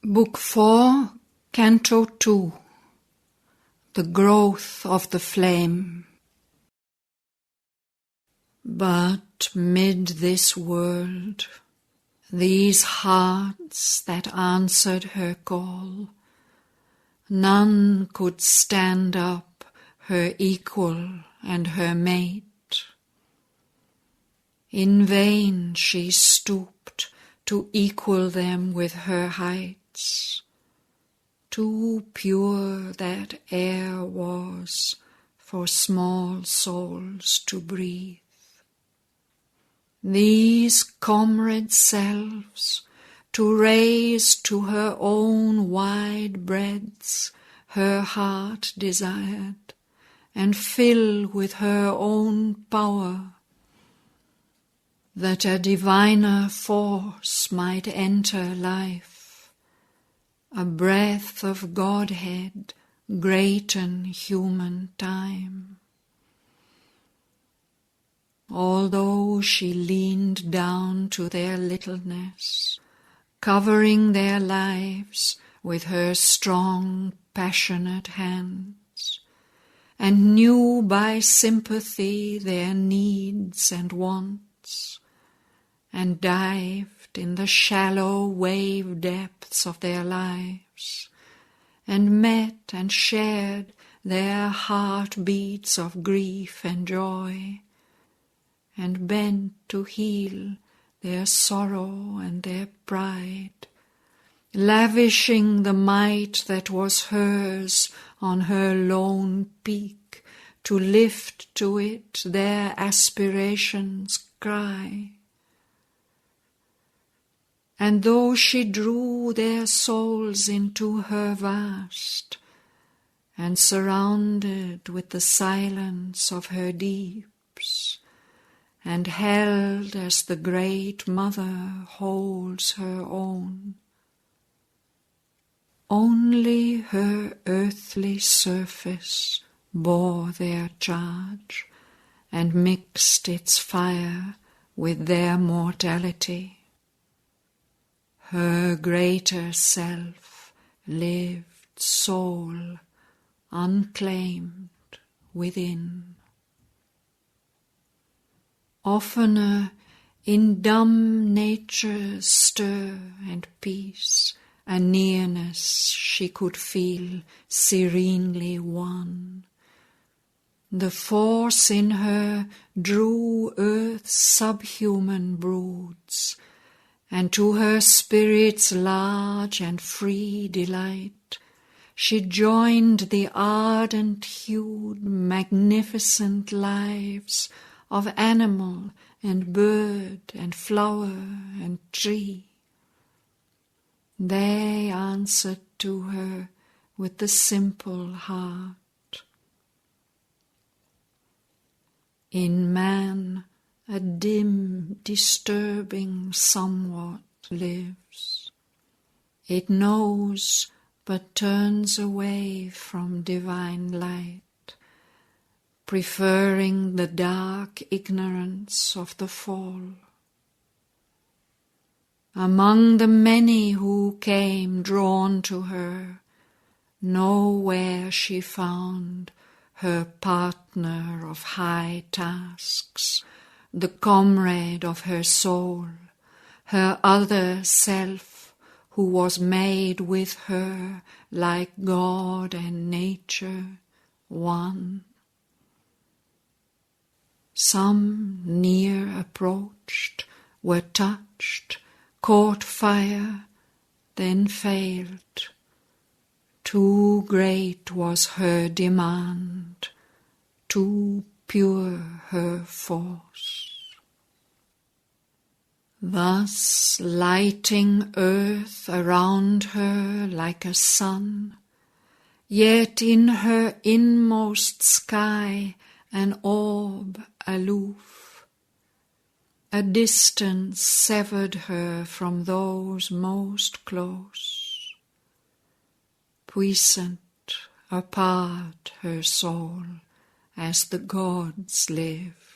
Book 4, Canto 2. The Growth of the Flame. But mid this world, these hearts that answered her call, none could stand up her equal and her mate. In vain she stooped to equal them with her heights. Too pure that air was for small souls to breathe. These comrade selves to raise to her own wide breadths her heart desired, and fill with her own power, that a diviner force might enter life, a breath of Godhead greaten human time. Although she leaned down to their littleness, covering their lives with her strong, passionate hands, and knew by sympathy their needs and wants, and dived in the shallow wave depths of their lives, and met and shared their heartbeats of grief and joy, and bent to heal their sorrow and their pride, lavishing the might that was hers on her lone peak, to lift to it their aspirations' cry. And though she drew their souls into her vast, and surrounded with the silence of her deeps, and held as the great mother holds her own, only her earthly surface bore their charge, and mixed its fire with their mortality. Her greater self lived soul unclaimed within. Oftener in dumb nature's stir and peace a nearness she could feel serenely won. The force in her drew earth's subhuman broods, and to her spirit's large and free delight she joined the ardent-hued, magnificent lives of animal and bird and flower and tree. They answered to her with the simple heart. In man a dim, disturbing somewhat lives. It knows, but turns away from divine light, preferring the dark ignorance of the fall. Among the many who came drawn to her, nowhere she found her partner of high tasks, the comrade of her soul, her other self, who was made with her like God and nature one. Some near approached, were touched, caught fire, then failed. Too great was her demand, too pure her force. Thus lighting earth around her like a sun, yet in her inmost sky an orb aloof, a distance severed her from those most close. Puissant, apart her soul, as the gods live.